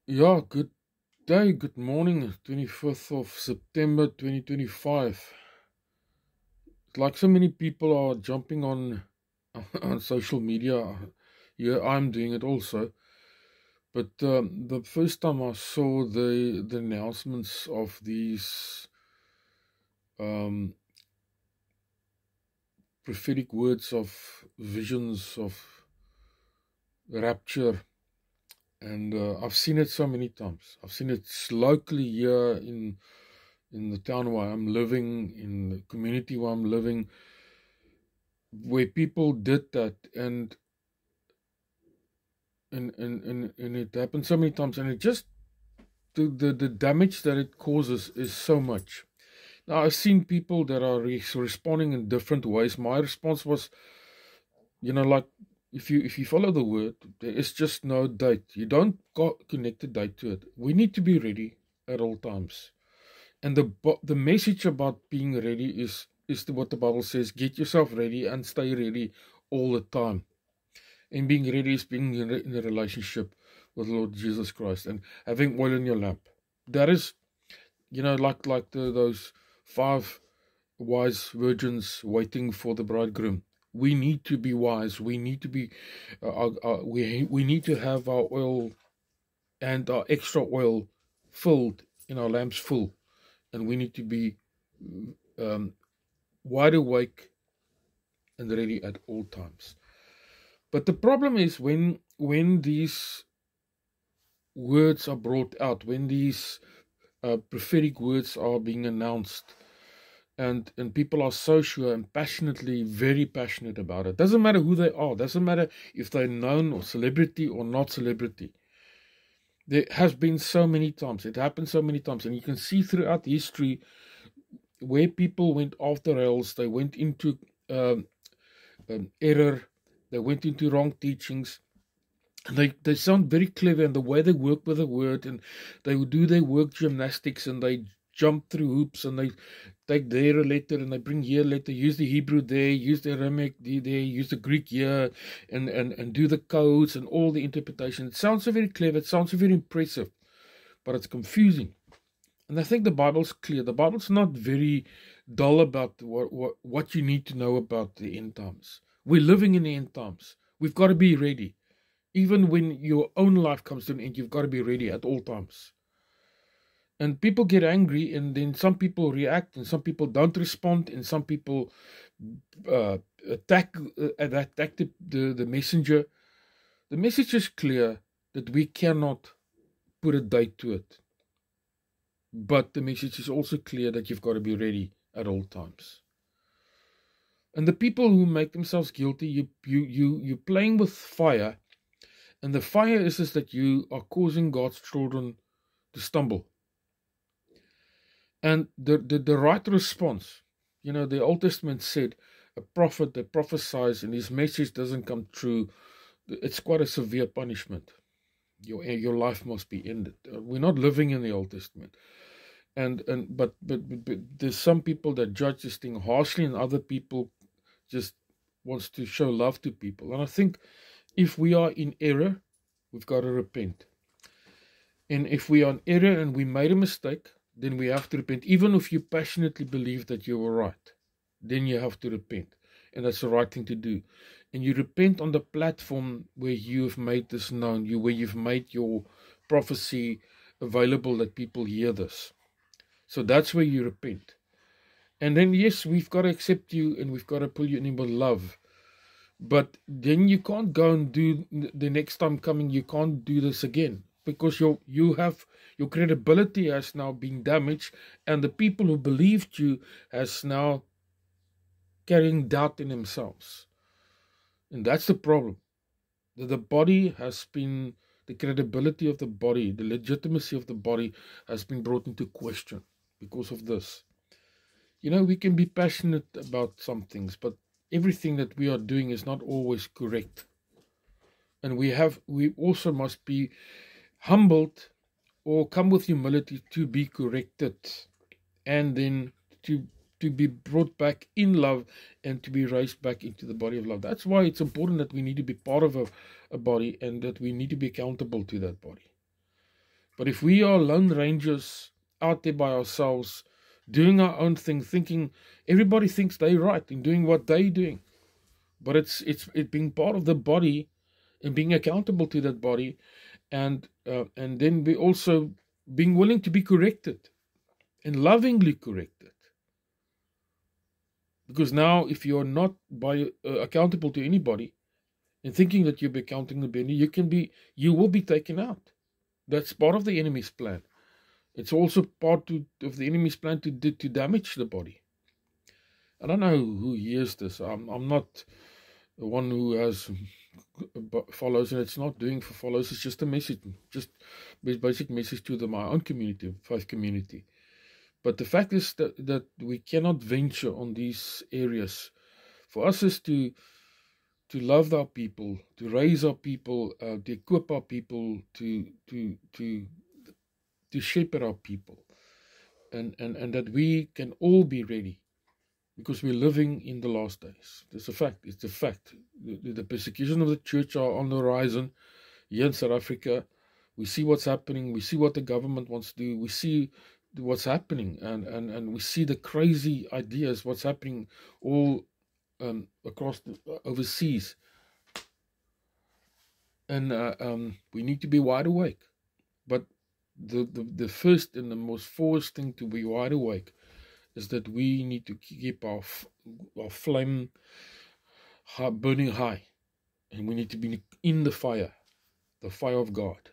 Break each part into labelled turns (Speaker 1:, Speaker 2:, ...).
Speaker 1: Yeah, good day, good morning, 25th of September 2025. Like so many people are jumping on on social media. Yeah, I'm doing it also. But the first time I saw the announcements of these um, prophetic words of visions of rapture, and I've seen it so many times. I've seen it locally here in the town where I'm living, in the community where I'm living, where people did that, and it happened so many times, and it just the damage that it causes is so much. Now I've seen people that are responding in different ways. My response was, like, if you follow the word, there is just no date. You don't connect a date to it. We need to be ready at all times. And the message about being ready is what the Bible says: get yourself ready and stay ready all the time. And being ready is being in a relationship with Lord Jesus Christ and having oil in your lamp. That is, like those five wise virgins waiting for the bridegroom. We need to be wise. We need to be, we need to have our oil and our extra oil filled in our lamps full, and we need to be um, wide awake and ready at all times. But the problem is when these words are brought out, when these prophetic words are being announced, and people are so sure and passionately, very passionate about it. Doesn't matter who they are. Doesn't matter if they're known or celebrity or not celebrity. There has been so many times. It happened so many times, and you can see throughout history where people went off the rails. They went into um, error. They went into wrong teachings. And they sound very clever, and the way they work with the word, and they do their work gymnastics, and they jump through hoops, and they take there a letter and they bring here a letter, use the Hebrew there, use the Aramaic there, use the Greek here, and do the codes and all the interpretation. It sounds so very clever, it sounds so very impressive, but it's confusing. And I think the Bible's clear. The Bible's not very dull about what you need to know about the end times. We're living in the end times. We've got to be ready. Even when your own life comes to an end, you've got to be ready at all times. And people get angry, and then some people react, and some people don't respond, and some people uh, attack the messenger. The message is clear that we cannot put a date to it. But the message is also clear that you've got to be ready at all times. And the people who make themselves guilty, you're playing with fire, and the fire is that you are causing God's children to stumble. And the right response, the Old Testament said a prophet that prophesies and his message doesn't come true, it's quite a severe punishment. Your life must be ended. We're not living in the Old Testament. But there's some people that judge this thing harshly, and other people just wants to show love to people. And I think if we are in error, we've got to repent. And if we are in error and we made a mistake, then we have to repent. Even if you passionately believe that you were right, then you have to repent. And that's the right thing to do. And you repent on the platform where you've made this known, where you've made your prophecy available that people hear this. So that's where you repent. And then, yes, we've got to accept you and we've got to pull you in with love. But then you can't go and do the next time coming, you can't do this again. Because your credibility has now been damaged, and the people who believed you has now carrying doubt in themselves. And that's the problem. The body has been, the credibility of the body, the legitimacy of the body has been brought into question because of this. We can be passionate about some things, but everything that we are doing is not always correct. And we also must be humbled or come with humility to be corrected, and then to be brought back in love and to be raised back into the body of love. That's why it's important that we need to be part of a body, and that we need to be accountable to that body. But if we are lone rangers out there by ourselves, doing our own thing, thinking everybody thinks they're right in doing what they're doing, but it's being part of the body and being accountable to that body, and then we also being willing to be corrected and lovingly corrected. Because now, if you're not accountable to anybody and thinking that you'll be accountable to anybody, you will be taken out. That's part of the enemy's plan. It's also part of the enemy's plan to damage the body. I don't know who hears this. I'm not the one who has follows, and it's not doing for follows. It's just a message, just a basic message to my own community, faith community. But the fact is that we cannot venture on these areas. For us is to love our people, to raise our people, to equip our people, to shepherd our people, and that we can all be ready, because we're living in the last days. It's a fact. It's a fact. The persecution of the church are on the horizon here in South Africa. We see what's happening. We see what the government wants to do. We see what's happening, and we see the crazy ideas, what's happening all across overseas. And we need to be wide awake. But the first and the most forced thing to be wide awake is that we need to keep our flame burning high, and we need to be in the fire of God,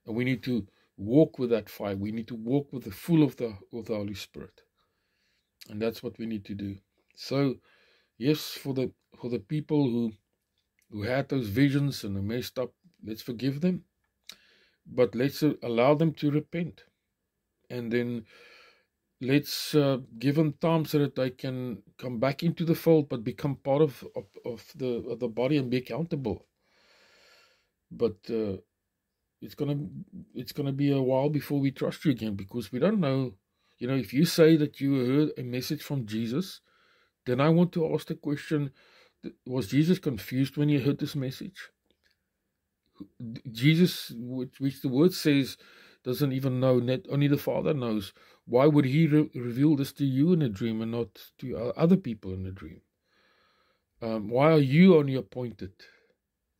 Speaker 1: and we need to walk with that fire. We need to walk with the full of the Holy Spirit, and that's what we need to do. So, yes, for the people who had those visions and who messed up, let's forgive them, but let's allow them to repent, and then let's give them time so that they can come back into the fold, but become part of the body and be accountable. But it's gonna be a while before we trust you again, because we don't know. If you say that you heard a message from Jesus, then I want to ask the question: was Jesus confused when he heard this message? Jesus, which the word says, doesn't even know, only the Father knows. Why would he reveal this to you in a dream and not to other people in a dream? Why are you only appointed?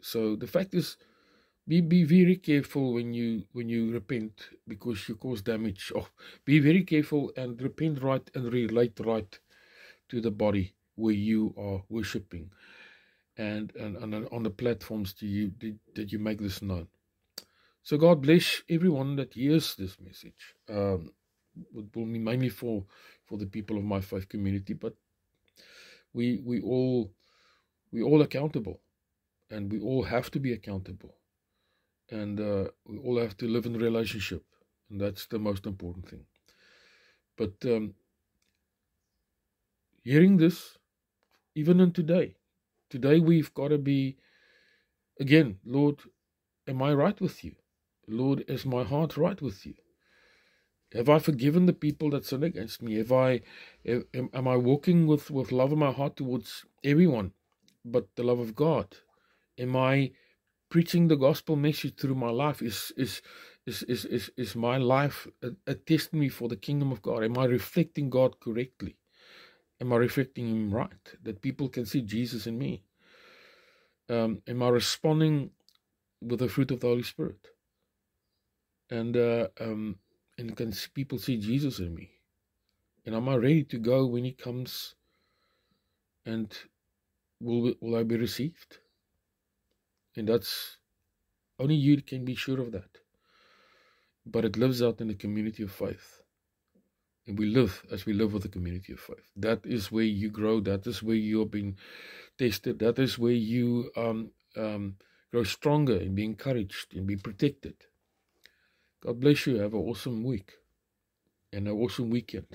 Speaker 1: So the fact is, be very careful when you repent, because you cause damage. Be very careful and repent right and relate right to the body where you are worshipping, and on the platforms that you make this known. So God bless everyone that hears this message. It will be mainly for the people of my faith community, but we all accountable, and we all have to be accountable, and we all have to live in relationship, and that's the most important thing. But hearing this, even in today we've got to be, again, Lord, am I right with you? Lord, is my heart right with you? Have I forgiven the people that sin against me? Am I walking with love in my heart towards everyone, but the love of God? Am I preaching the gospel message through my life? Is my life a testimony for the kingdom of God? Am I reflecting God correctly? Am I reflecting Him right, that people can see Jesus in me? Am I responding with the fruit of the Holy Spirit? And can people see Jesus in me? And am I ready to go when He comes? And will I be received? And that's only you can be sure of that. But it lives out in the community of faith. And we live as we live with the community of faith. That is where you grow. That is where you are being tested. That is where you grow stronger and be encouraged and be protected. God bless you. Have an awesome week and an awesome weekend.